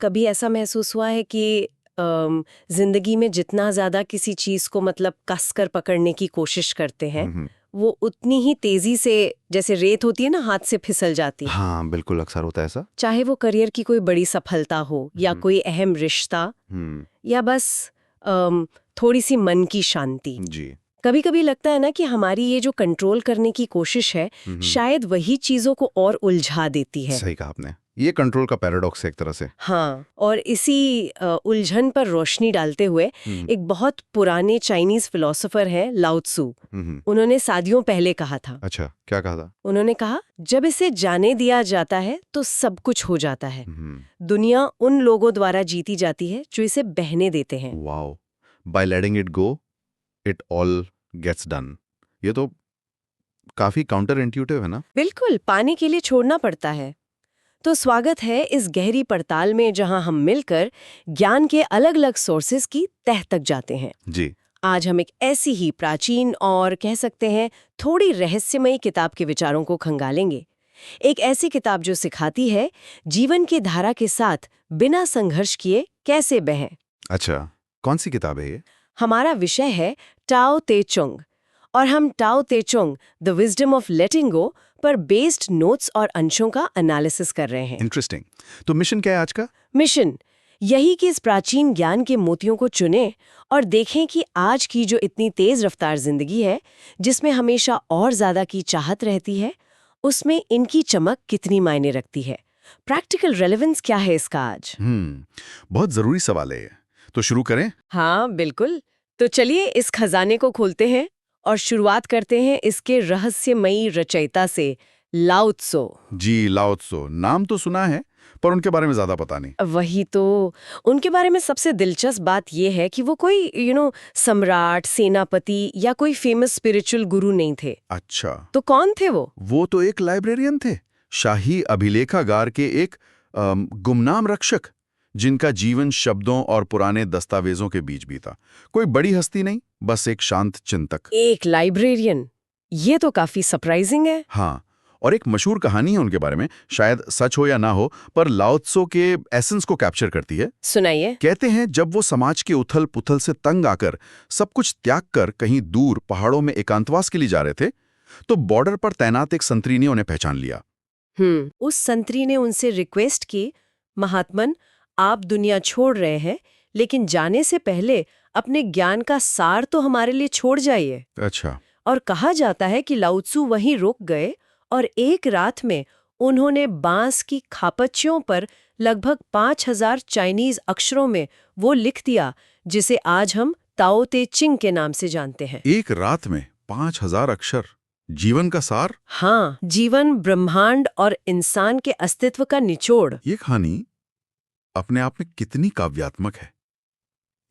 कभी ऐसा महसूस हुआ है कि जिंदगी में जितना ज्यादा किसी चीज को मतलब कस कर पकड़ने की कोशिश करते हैं वो उतनी ही तेजी से, जैसे रेत होती है ना, हाथ से फिसल जाती है। हाँ बिल्कुल, अक्सर होता है ऐसा। चाहे वो करियर की कोई बड़ी सफलता हो या कोई अहम रिश्ता या बस थोड़ी सी मन की शांति। जी। कभी कभी लगता है ना कि हमारी ये जो कंट्रोल करने की कोशिश है शायद वही चीजों को और उलझा देती है। सही कहा आपने, ये कंट्रोल का पैराडॉक्स है एक तरह से। हाँ, और इसी उलझन पर रोशनी डालते हुए एक बहुत पुराने चाइनीज फिलोसोफर हैं लाओ त्सु। उन्होंने सदियों पहले कहा था। अच्छा, क्या कहा था? उन्होंने कहा, जब इसे जाने दिया जाता है तो सब कुछ हो जाता है। दुनिया उन लोगों द्वारा जीती जाती है जो इसे बहने देते हैं। Wow, by letting it go it all gets done. ये तो काफी काउंटर इंट्यूटिव है ना? बिल्कुल, पाने के लिए छोड़ना पड़ता है। तो स्वागत है इस गहरी पड़ताल में जहां हम मिलकर ज्ञान के अलग-अलग सोर्सेज की तह तक जाते हैं। जी। आज हम एक ऐसी ही प्राचीन और कह सकते हैं थोड़ी रहस्यमयी किताब के विचारों को खंगालेंगे। एक ऐसी किताब जो सिखाती है जीवन की धारा के साथ बिना संघर्ष किए कैसे बहें। अच्छा, कौन सी किताब है ये? हमारा विषय है टाओ ते चुंग, और हम टाओ ते चुंग द विजडम ऑफ लेटिंग गो पर बेस्ड नोट्स और अंशों का एनालिसिस कर रहे हैं। इंटरेस्टिंग। तो मिशन क्या है आज का? मिशन यही कि इस प्राचीन ज्ञान के मोतियों को चुनें और देखें कि आज की जो इतनी तेज रफ्तार जिंदगी है, जिसमें हमेशा और ज्यादा की चाहत रहती है, उसमें इनकी चमक कितनी मायने रखती है। प्रैक्टिकल रेलेवेंस क्या है इसका आज? बहुत जरूरी सवाल है ये। तो शुरू करें? हाँ बिल्कुल। तो चलिए इस खजाने को खोलते हैं और शुरुआत करते हैं इसके रहस्यमयी रचयिता से, लाओ त्सो। जी, लाओ त्सो नाम तो सुना है पर उनके बारे में ज्यादा पता नहीं। वही तो, उनके बारे में सबसे दिलचस्प बात यह है कि वो कोई सम्राट, सेनापति या कोई फेमस स्पिरिचुअल गुरु नहीं थे। अच्छा, तो कौन थे वो? वो तो एक लाइब्रेरियन थे, शाही अभिलेखागार के एक गुमनाम रक्षक, जिनका जीवन शब्दों और पुराने दस्तावेजों के बीच बीता। कोई बड़ी हस्ती नहीं, बस एक शांत चिंतक। एक लाइब्रेरियन, ये तो काफी सरप्राइजिंग है। हाँ, और एक मशहूर कहानी है उनके बारे में, शायद सच हो या ना हो, पर लाओ त्सो के एसेंस को कैप्चर करती है। सुनाइए। कहते हैं जब वो समाज के उथल पुथल से तंग आकर सब कुछ त्याग कर कहीं दूर पहाड़ों में एकांतवास के लिए जा रहे थे, तो बॉर्डर पर तैनात एक संतरी ने उन्हें पहचान लिया। उस संतरी ने उनसे रिक्वेस्ट की, महात्मन, आप दुनिया छोड़ रहे हैं, लेकिन जाने से पहले अपने ज्ञान का सार तो हमारे लिए छोड़ जाइए। अच्छा। और कहा जाता है कि लाओ त्सु वहीं रुक गए और एक रात में उन्होंने बांस की खापच्चियों पर लगभग 5000 चाइनीज अक्षरों में वो लिख दिया जिसे आज हम ताओ ते चिंग के नाम से जानते हैं। एक रात में 5000 अक्षर, जीवन का सार? हाँ, जीवन, ब्रह्मांड और इंसान के अस्तित्व का निचोड़। ये कहानी अपने आप में कितनी काव्यात्मक है।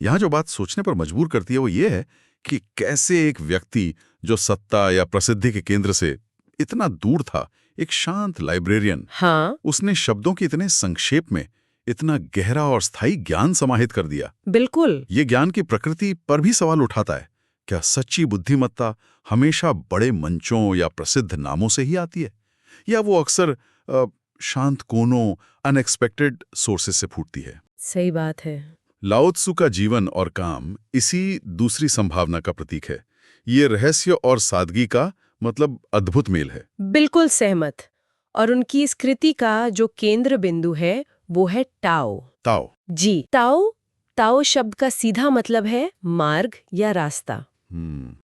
यहाँ जो बात सोचने पर मजबूर करती है वो ये है कि कैसे एक व्यक्ति जो सत्ता या प्रसिद्धि के केंद्र से इतना दूर था, एक शांत लाइब्रेरियन, हाँ उसने शब्दों के इतने संक्षेप में इतना गहरा और स्थायी ज्ञान समाहित कर दिया। बिल्कुल। ये ज्ञान की प्रकृति पर भी सवाल उठाता है। क्या सच्ची बुद्धिमत्ता हमेशा बड़े मंचों या प्रसिद्ध नामों से ही आती है, या वो अक्सर शांत कोनों, अनएक्सपेक्टेड सोर्सेस से फूटती है? सही बात है। लाओ त्सु का जीवन और काम इसी दूसरी संभावना का प्रतीक है। ये रहस्य और सादगी का मतलब अद्भुत मेल है। बिल्कुल सहमत। और उनकी इस कृति का जो केंद्र बिंदु है वो है टाओ। ताओ। जी, ताओ। ताओ शब्द का सीधा मतलब है मार्ग या रास्ता।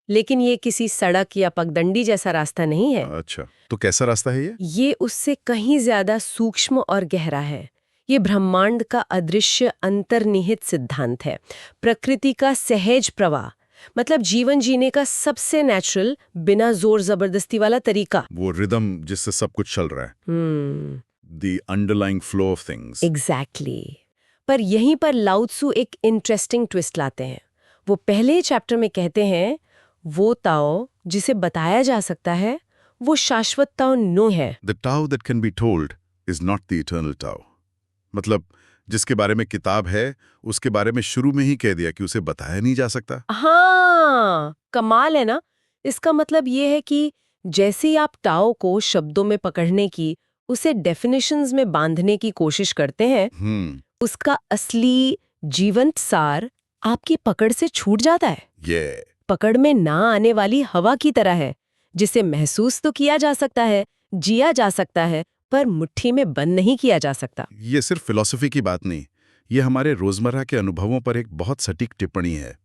लेकिन ये किसी सड़क या पगडंडी जैसा रास्ता नहीं है। अच्छा, तो कैसा रास्ता है ये? ये उससे कहीं ज्यादा सूक्ष्म और गहरा है। ये ब्रह्मांड का अदृश्य अंतर्निहित सिद्धांत है, प्रकृति का सहज प्रवाह, मतलब जीवन जीने का सबसे नेचुरल, बिना जोर जबरदस्ती वाला तरीका। वो रिदम जिससे सब कुछ चल रहा है। The underlying flow of things. Exactly. पर यहीं पर लाओ त्सु एक इंटरेस्टिंग ट्विस्ट लाते हैं। वो पहले चैप्टर में कहते हैं, वो ताओ जिसे बताया जा सकता है वो शाश्वत ताओ नो है। The Tao that can be told is not the eternal Tao. मतलब जिसके बारे में किताब है, उसके बारे में शुरू में ही कह दिया कि उसे बताया नहीं जा सकता। हाँ, कमाल है ना। इसका मतलब ये है कि जैसे ही आप टाओ को शब्दों में पकड़ने की, उसे डेफिनेशंस में बांधने की कोशिश करते हैं, उसका असली जीवंत सार आपकी पकड़ से छूट जाता है। ये पकड़ में ना आने वाली हवा की तरह है, जिसे महसूस तो किया जा सकता है, जिया जा सकता है, पर मुट्ठी में बंद नहीं किया जा सकता। ये सिर्फ फिलॉसफी की बात नहीं, ये हमारे रोजमर्रा के अनुभवों पर एक बहुत सटीक टिप्पणी है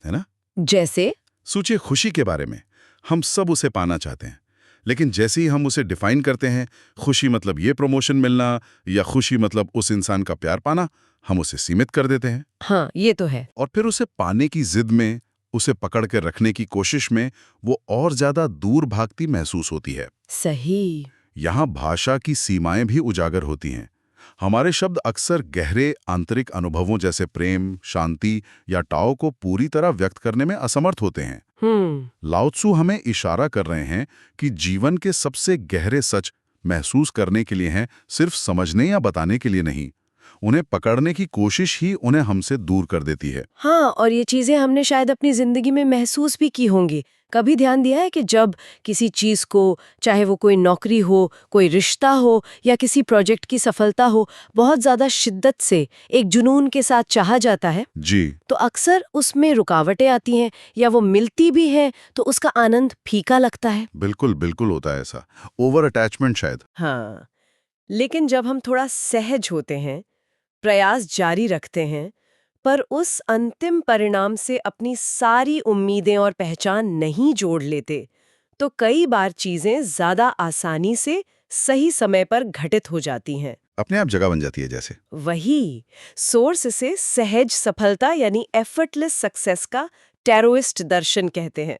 ना? जैसे सोचिए खुशी के बारे में, हम सब उसे पाना चाहते हैं, लेकिन जैसे ही हम उसे डिफाइन करते हैं, खुशी मतलब ये प्रमोशन मिलना या खुशी मतलब उस इंसान का प्यार पाना, हम उसे सीमित कर देते हैं। हाँ, ये तो है। और फिर उसे पाने की जिद में, उसे पकड़ के रखने की कोशिश में वो और ज्यादा दूर भागती महसूस होती है। सही। यहाँ भाषा की सीमाएं भी उजागर होती हैं। हमारे शब्द अक्सर गहरे आंतरिक अनुभवों जैसे प्रेम, शांति या टाओ को पूरी तरह व्यक्त करने में असमर्थ होते हैं। लाओ त्सु हमें इशारा कर रहे हैं कि जीवन के सबसे गहरे सच महसूस करने के लिए हैं, सिर्फ समझने या बताने के लिए नहीं। उन्हें पकड़ने की कोशिश ही उन्हें हमसे दूर कर देती है। हाँ, और ये चीजें हमने शायद अपनी जिंदगी में महसूस भी की होंगी। कभी ध्यान दिया है कि जब किसी चीज को, चाहे वो कोई नौकरी हो, कोई रिश्ता हो या किसी प्रोजेक्ट की सफलता हो, बहुत ज्यादा शिद्दत से एक जुनून के साथ चाहा जाता है जी, तो अक्सर उसमें रुकावटें आती हैं, या वो मिलती भी हैं तो उसका आनंद फीका लगता है। बिल्कुल बिल्कुल होता है ऐसा। ओवर अटैचमेंट शायद। हाँ, लेकिन जब हम थोड़ा सहज होते हैं, प्रयास जारी रखते हैं, पर उस अंतिम परिणाम से अपनी सारी उम्मीदें और पहचान नहीं जोड़ लेते, तो कई बार चीजें ज्यादा आसानी से सही समय पर घटित हो जाती हैं। अपने आप जगह बन जाती है जैसे। वही सोर्स से सहज सफलता यानी एफर्टलेस सक्सेस का टैरोइस्ट दर्शन कहते हैं।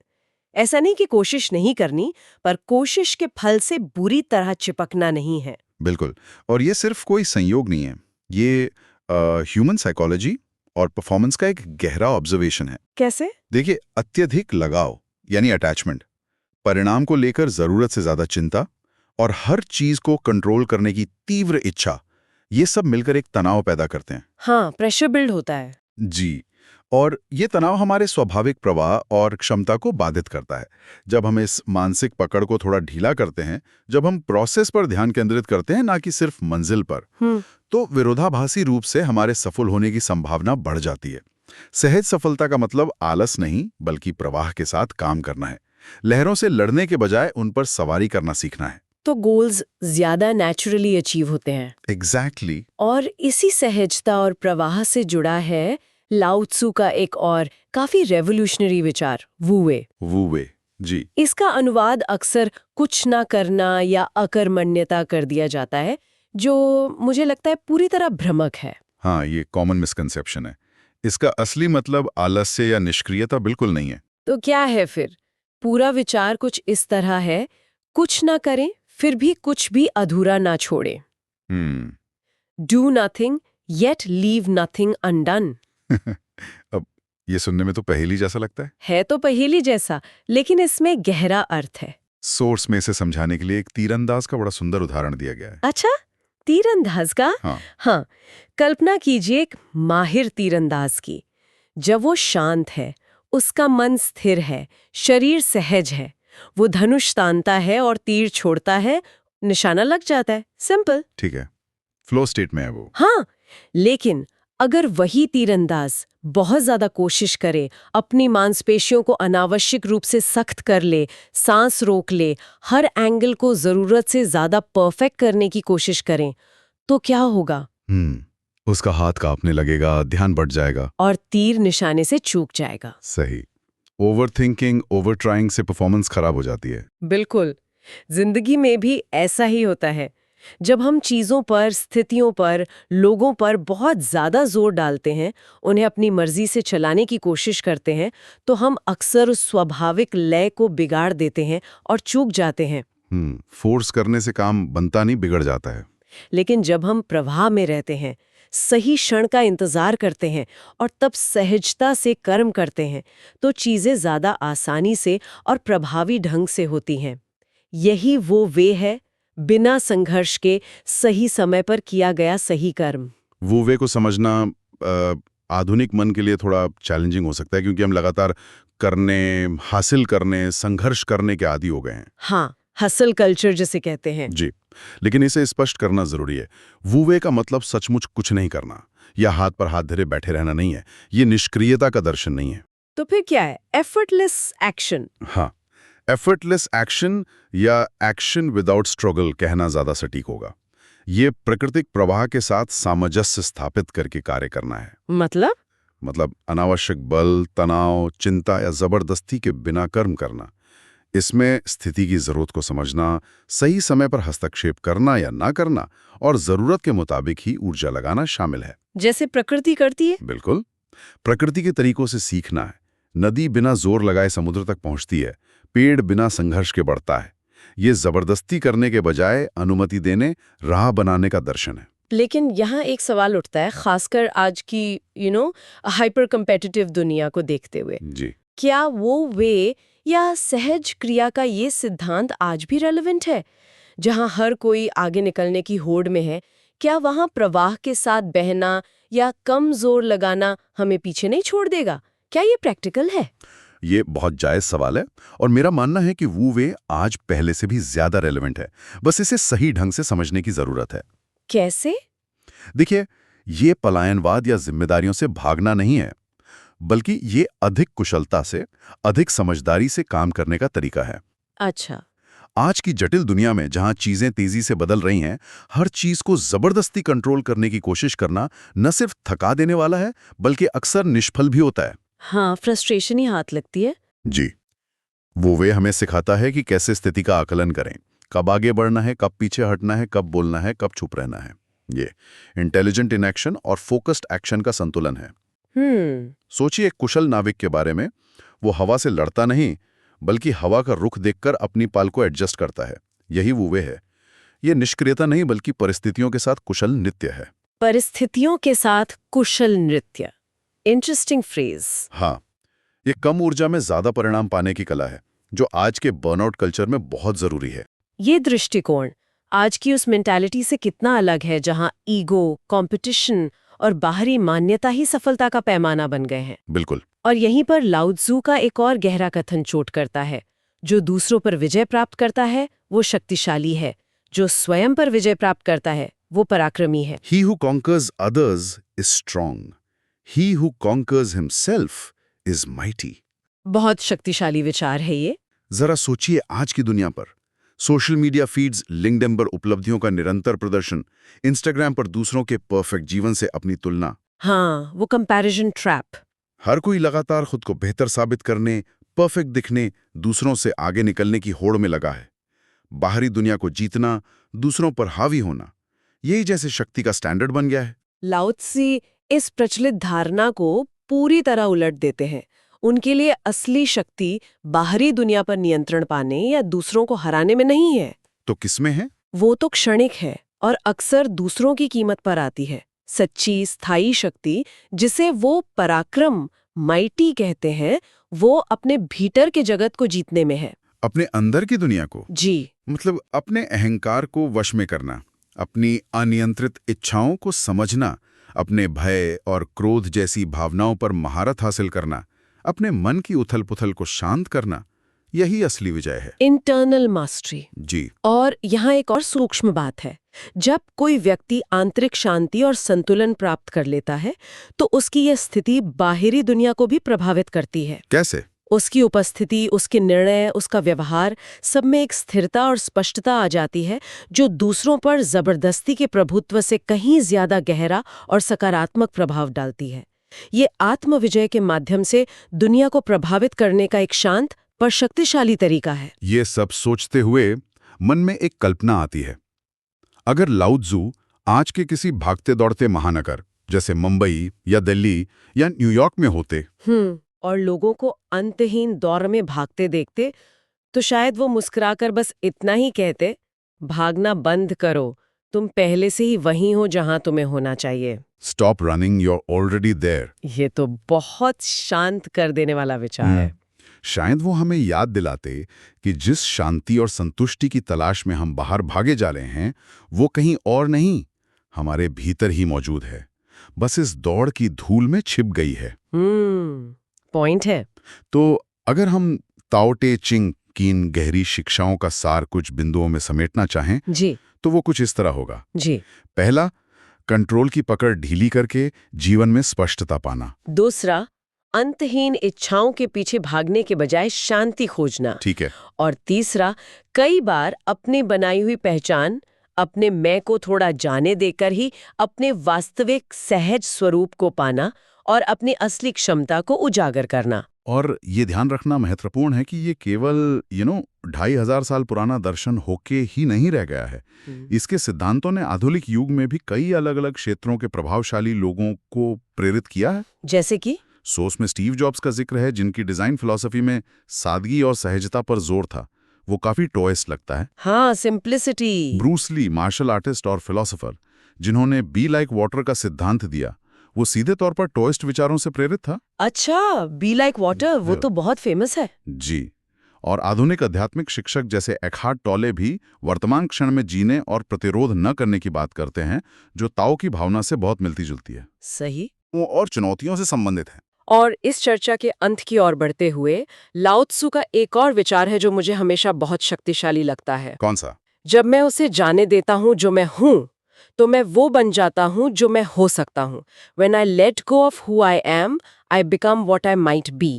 ऐसा नहीं कि कोशिश नहीं करनी, पर कोशिश के फल से बुरी तरह चिपकना नहीं है। बिल्कुल। और ये सिर्फ कोई संयोग नहीं है, ये ह्यूमन साइकोलॉजी और परफॉर्मेंस का एक गहरा ऑब्जर्वेशन है। कैसे? देखिए, अत्यधिक लगाव यानी अटैचमेंट, परिणाम को लेकर जरूरत से ज्यादा चिंता और हर चीज को कंट्रोल करने की तीव्र इच्छा, ये सब मिलकर एक तनाव पैदा करते हैं। हाँ, प्रेशर बिल्ड होता है। जी, और ये तनाव हमारे स्वाभाविक प्रवाह और क्षमता को बाधित करता है। जब हम इस मानसिक पकड़ को थोड़ा ढीला करते हैं, जब हम प्रोसेस पर ध्यान केंद्रित करते हैं ना कि सिर्फ मंजिल पर, तो विरोधाभासी रूप से हमारे सफल होने की संभावना बढ़ जाती है। सहज सफलता का मतलब आलस नहीं, बल्कि प्रवाह के साथ काम करना है। लहरों से लड़ने के बजाय उन पर सवारी करना सीखना है। तो गोल्स ज्यादा नेचुरली अचीव होते हैं। एग्जैक्टली। और इसी सहजता और प्रवाह से जुड़ा है लाओ त्सु का एक और काफी रेवोल्यूशनरी विचार, वुवे। वुवे, जी। इसका अनुवाद अक्सर कुछ ना करना या अकर्मण्यता कर दिया जाता है, जो मुझे लगता है पूरी तरह भ्रमक है। हाँ, ये कॉमन मिसकंसेप्शन है। इसका असली मतलब आलस्य या निष्क्रियता बिल्कुल नहीं है। तो क्या है फिर? पूरा विचार कुछ इस तरह है, कुछ ना करें, फिर भी कुछ भी अधूरा ना छोड़े। Do nothing yet leave nothing undone. अब ये सुनने में तो पहेली जैसा लगता है तो पहेली जैसा, लेकिन इसमें गहरा अर्थ है। सोर्स में इसे समझाने के लिए एक तीरंदाज का बड़ा सुंदर उदाहरण दिया गया है। अच्छा, तीरंदाज का? हाँ, कल्पना कीजिए एक माहिर तीरंदाज की। जब वो शांत है, उसका मन स्थिर है, शरीर सहज है, वो धनुष तानता है और तीर छोड़ता है, निशाना लग जाता है। सिंपल। ठीक है, फ्लो स्टेट में है वो। हाँ, लेकिन अगर वही तीरंदाज बहुत ज्यादा कोशिश करे, अपनी मांसपेशियों को अनावश्यक रूप से सख्त कर ले, सांस रोक ले, हर एंगल को जरूरत से ज्यादा परफेक्ट करने की कोशिश करें, तो क्या होगा? उसका हाथ कांपने लगेगा, ध्यान बढ़ जाएगा और तीर निशाने से चूक जाएगा। सही। ओवर थिंकिंग, ओवर ट्राइंग से परफॉर्मेंस खराब हो जाती है। बिल्कुल। जिंदगी में भी ऐसा ही होता है। जब हम चीजों पर, स्थितियों पर, लोगों पर बहुत ज्यादा जोर डालते हैं, उन्हें अपनी मर्जी से चलाने की कोशिश करते हैं, तो हम अक्सर उस स्वाभाविक लय को बिगाड़ देते हैं और चूक जाते हैं। फोर्स करने से काम बनता नहीं, बिगड़ जाता है। लेकिन जब हम प्रवाह में रहते हैं, सही क्षण का इंतजार करते हैं और तब सहजता से कर्म करते हैं, तो चीजें ज्यादा आसानी से और प्रभावी ढंग से होती हैं। यही वो वे है, बिना संघर्ष के सही समय पर किया गया सही कर्म। वो वे को समझना आधुनिक मन के लिए थोड़ा चैलेंजिंग हो सकता है, क्योंकि हम लगातार करने, हासिल करने, संघर्ष करने के आदी हो गए हैं। हाँ, हसल कल्चर जिसे कहते हैं। जी, लेकिन इसे स्पष्ट करना जरूरी है। वुवे का मतलब सचमुच कुछ नहीं करना, या हाथ पर हाथ धरे बैठे रहना नहीं है। ये निष्क्रियता का दर्शन नहीं है। तो फिर क्या है एफर्टलेस एक्शन? हाँ, एफर्टलेस एक्शन या एक्शन विदाउट स्ट्रगल कहना ज्यादा सटीक होगा। ये प्राकृतिक प्रवाह के साथ सामंजस्य स्थापित करके कार्य करना है। मतलब अनावश्यक बल, तनाव, चिंता या जबरदस्ती के बिना कर्म करना। इसमें स्थिति की जरूरत को समझना, सही समय पर हस्तक्षेप करना या ना करना और जरूरत के मुताबिक ही ऊर्जा लगाना शामिल है। जैसे प्रकृति करती है? बिल्कुल, प्रकृति के तरीकों से सीखना है। नदी बिना जोर लगाए समुद्र तक पहुंचती है, पेड़ बिना संघर्ष के बढ़ता है। ये जबरदस्ती करने के बजाय अनुमति देने, राह बनाने का दर्शन है। लेकिन यहाँ एक सवाल उठता है, खासकर आज की हाइपर कम्पिटिटिव दुनिया को देखते हुए। जी, क्या वो वे या सहज क्रिया का ये सिद्धांत आज भी रेलेवेंट है? जहाँ हर कोई आगे निकलने की होड़ में है, क्या वहाँ प्रवाह के साथ बहना या कम जोर लगाना हमें पीछे नहीं छोड़ देगा? क्या ये प्रैक्टिकल है? ये बहुत जायज सवाल है और मेरा मानना है कि वो वे आज पहले से भी ज्यादा रेलेवेंट है। बस इसे सही ढंग से समझने की जरूरत है। कैसे? देखिए, ये पलायनवाद या जिम्मेदारियों से भागना नहीं है, बल्कि ये अधिक कुशलता से, अधिक समझदारी से काम करने का तरीका है। अच्छा। आज की जटिल दुनिया में जहां चीजें तेजी से बदल रही हैं, हर चीज को जबरदस्ती कंट्रोल करने की कोशिश करना न सिर्फ थका देने वाला है, बल्कि अक्सर निष्फल भी होता है। हाँ, फ्रस्ट्रेशन ही हाथ लगती है। जी, वो वे हमें सिखाता है कि कैसे स्थिति का आकलन करें, कब आगे बढ़ना है, कब पीछे हटना है, कब बोलना है, कब चुप रहना है। ये इंटेलिजेंट इनएक्शन और फोकस्ड एक्शन का संतुलन है। सोचिए एक कुशल नाविक के बारे में। वो हवा से लड़ता नहीं, बल्कि हवा का रुख देखकर अपनी पाल को एडजस्ट करता है। यही वो वे है। ये निष्क्रियता नहीं, बल्कि परिस्थितियों के साथ कुशल नृत्य है। परिस्थितियों के साथ कुशल नृत्य, इंटरेस्टिंग फ्रेज। हाँ, ये कम ऊर्जा में ज्यादा परिणाम पाने की कला है, जो आज के बर्नआउट कल्चर में बहुत जरूरी है। ये दृष्टिकोण आज की उस मेंटालिटी से कितना अलग है जहां ईगो, कंपटीशन और बाहरी मान्यता ही सफलता का पैमाना बन गए हैं। बिल्कुल। और यहीं पर लाओ त्सू का एक और गहरा कथन चोट करता है, जो दूसरों पर विजय प्राप्त करता है वो शक्तिशाली है, जो स्वयं पर विजय प्राप्त करता है वो पराक्रमी है। He who conquers others is strong. He who conquers himself is mighty. बहुत शक्तिशाली विचार है ये। जरा सोचिए आज की दुनिया पर सोशल मीडिया फीड्स, लिंक्डइन पर उपलब्धियों का निरंतर प्रदर्शन, इंस्टाग्राम पर दूसरों के परफेक्ट जीवन से अपनी तुलना। हाँ, वो कंपैरिजन ट्रैप। हर कोई लगातार खुद को बेहतर साबित करने, परफेक्ट दिखने, दूसरों से आगे निकलने की होड़ में लगा है। बाहरी दुनिया को जीतना, दूसरों पर हावी होना, यही जैसे शक्ति का स्टैंडर्ड बन गया है। लाओ त्से इस प्रचलित धारणा को पूरी तरह उलट देते हैं। उनके लिए असली शक्ति बाहरी दुनिया पर नियंत्रण पाने या दूसरों को हराने में नहीं है। तो किसमें है? वो तो क्षणिक है और अक्सर दूसरों की कीमत पर आती है। सच्ची स्थायी शक्ति, जिसे वो पराक्रम, माइटी कहते हैं, वो अपने भीतर के जगत को जीतने में है। अपने अंदर की दुनिया को? जी, मतलब अपने अहंकार को वश में करना, अपनी अनियंत्रित इच्छाओं को समझना, अपने भय और क्रोध जैसी भावनाओं पर महारत हासिल करना, अपने मन की उथल-पुथल को शांत करना, यही असली विजय है। Internal mastery. जी। और यहाँ एक और सूक्ष्म बात है, जब कोई व्यक्ति आंतरिक शांति और संतुलन प्राप्त कर लेता है, तो उसकी यह स्थिति बाहरी दुनिया को भी प्रभावित करती है। कैसे? उसकी उपस्थिति, उसके निर्णय, उसका व्यवहार, सब में एक स्थिरता और स्पष्टता आ जाती है, जो दूसरों पर जबरदस्ती के प्रभुत्व से कहीं ज्यादा गहरा और सकारात्मक प्रभाव डालती है। ये आत्मविजय के माध्यम से दुनिया को प्रभावित करने का एक शांत पर शक्तिशाली तरीका है। ये सब सोचते हुए मन में एक कल्पना आती है। अगर लाओ त्सु आज के किसी भागते दौड़ते महानगर जैसे मुंबई या दिल्ली या न्यूयॉर्क में होते और लोगों को अंतहीन दौर में भागते देखते, तो शायद वो मुस्कुराकर बस इतना ही कहते, भागना बंद करो, तुम पहले से ही वहीं हो जहां तुम्हें होना चाहिए। Stop running, you are already there. ये तो बहुत शांत कर देने वाला विचार है। शायद वो हमें याद दिलाते कि जिस शांति और संतुष्टि की तलाश में हम बाहर भागे जा रहे हैं, वो कहीं और नहीं, हमारे भीतर ही मौजूद है, बस इस दौड़ की धूल में छिप गई है। पॉइंट है। तो अगर हम ताओ ते चिंग की इन गहरी शिक्षाओं का सार कुछ बिंदुओं में समेटना चाहें, जी, तो वो कुछ इस तरह होगा। जी। पहला, कंट्रोल की पकड़ ढीली करके जीवन में स्पष्टता पाना। दूसरा, अंतहीन इच्छाओं के पीछे भागने के बजाय शांति खोजना। ठीक है। और तीसरा, कई बार अपनी बनाई हुई पहचान, अपने मैं को थोड़ा जाने देकर ही अपने वास्तविक सहज स्वरूप को पाना और अपनी असली क्षमता को उजागर करना। और ये ध्यान रखना महत्वपूर्ण है कि ये केवल 2500 साल पुराना दर्शन होके ही नहीं रह गया है। इसके सिद्धांतों ने आधुनिक युग में भी कई अलग अलग क्षेत्रों के प्रभावशाली लोगों को प्रेरित किया है। जैसे कि सोर्स में स्टीव जॉब्स का जिक्र है, जिनकी डिजाइन फिलॉसफी में सादगी और सहजता पर जोर था। वो काफी टॉयस्ट लगता है। हाँ, simplicity. Bruce Lee, martial artist और फिलोसोफर, जिन्होंने बी लाइक वाटर का सिद्धांत दिया, वो सीधे तौर पर टॉयस्ट विचारों से प्रेरित था। अच्छा, बी लाइक वाटर, वो तो बहुत फेमस है। जी। और आधुनिक आध्यात्मिक शिक्षक जैसे एखार्ट टॉले भी वर्तमान क्षण में जीने और प्रतिरोध न करने की बात करते हैं, जो ताओ की भावना से बहुत मिलती जुलती है। सही। वो और चुनौतियों से संबंधित है। और इस चर्चा के अंत की ओर बढ़ते हुए लाओ त्सु का एक और विचार है जो मुझे हमेशा बहुत शक्तिशाली लगता है। कौन सा? जब मैं उसे जाने देता हूँ जो मैं हूँ, तो मैं वो बन जाता हूँ जो मैं हो सकता हूँ। When I let go of who I am, I become what I might be.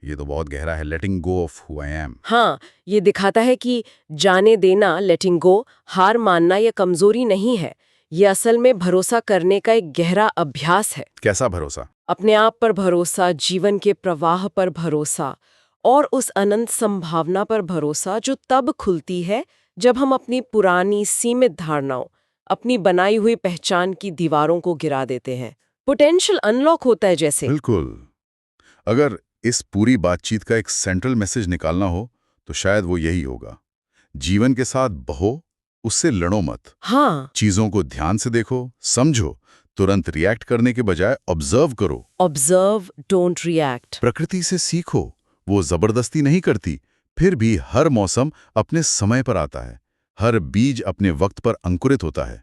ये तो बहुत गहरा है। लेटिंग गो ऑफ हु आई एम। हाँ, ये दिखाता है कि जाने देना, लेटिंग गो, हार मानना या कमजोरी नहीं है। ये असल में भरोसा करने का एक गहरा अभ्यास है। कैसा भरोसा? अपने आप पर भरोसा, जीवन के प्रवाह पर भरोसा और उस अनंत संभावना पर भरोसा जो तब खुलती है जब हम अपनी पुरानी सीमित धारणाओं, अपनी बनाई हुई पहचान की दीवारों को गिरा देते हैं। पोटेंशियल अनलॉक होता है जैसे। बिल्कुल। अगर इस पूरी बातचीत का एक सेंट्रल मैसेज निकालना हो तो शायद वो यही होगा। जीवन के साथ बहो, उससे लड़ो मत। हाँ, चीजों को ध्यान से देखो, समझो, तुरंत रिएक्ट करने के बजाय ऑब्जर्व करो। Observe, don't react. प्रकृति से सीखो, वो जबरदस्ती नहीं करती, फिर भी हर मौसम अपने समय पर आता है, हर बीज अपने वक्त पर अंकुरित होता है।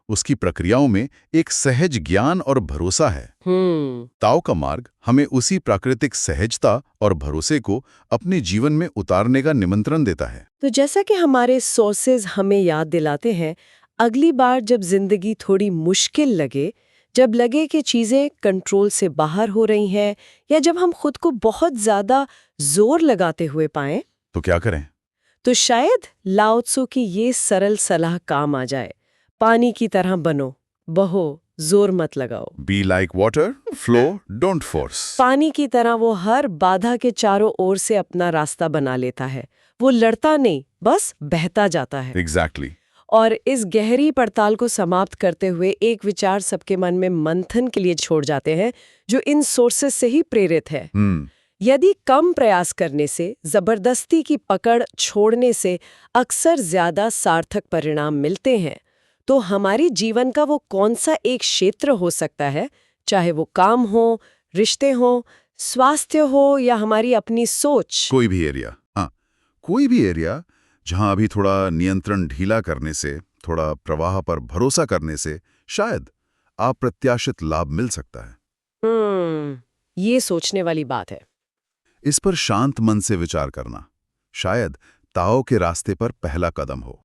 उसकी प्रक्रियाओं में एक सहज ज्ञान और भरोसा है। ताओ का मार्ग हमें उसी प्राकृतिक सहजता और भरोसे को अपने जीवन में उतारने का निमंत्रण देता है। तो जैसा कि हमारे सोर्सेज हमें याद दिलाते हैं, अगली बार जब जिंदगी थोड़ी मुश्किल लगे, जब लगे कि चीजें कंट्रोल से बाहर हो रही हैं, या जब हम खुद को बहुत ज्यादा जोर लगाते हुए पाएं, तो क्या करें? तो शायद लाओ त्सु की ये सरल सलाह काम आ जाए। पानी की तरह बनो, बहो, जोर मत लगाओ। B like water, flow, don't force. पानी की तरह वो हर बाधा के चारों ओर से अपना रास्ता बना लेता है। वो लड़ता नहीं, बस बहता जाता है। एग्जैक्टली। और इस गहरी पड़ताल को समाप्त करते हुए एक विचार सबके मन में मंथन के लिए छोड़ जाते हैं, जो इन सोर्सेस से ही प्रेरित है। यदि कम प्रयास करने से, जबरदस्ती की पकड़ छोड़ने से अक्सर ज्यादा सार्थक परिणाम मिलते हैं, तो हमारी जीवन का वो कौन सा एक क्षेत्र हो सकता है, चाहे वो काम हो, रिश्ते हो, स्वास्थ्य हो या हमारी अपनी सोच? कोई भी एरिया, हाँ, कोई भी एरिया जहां अभी थोड़ा नियंत्रण ढीला करने से, थोड़ा प्रवाह पर भरोसा करने से शायद अप्रत्याशित लाभ मिल सकता है। ये सोचने वाली बात है। इस पर शांत मन से विचार करना शायद ताओ के रास्ते पर पहला कदम हो।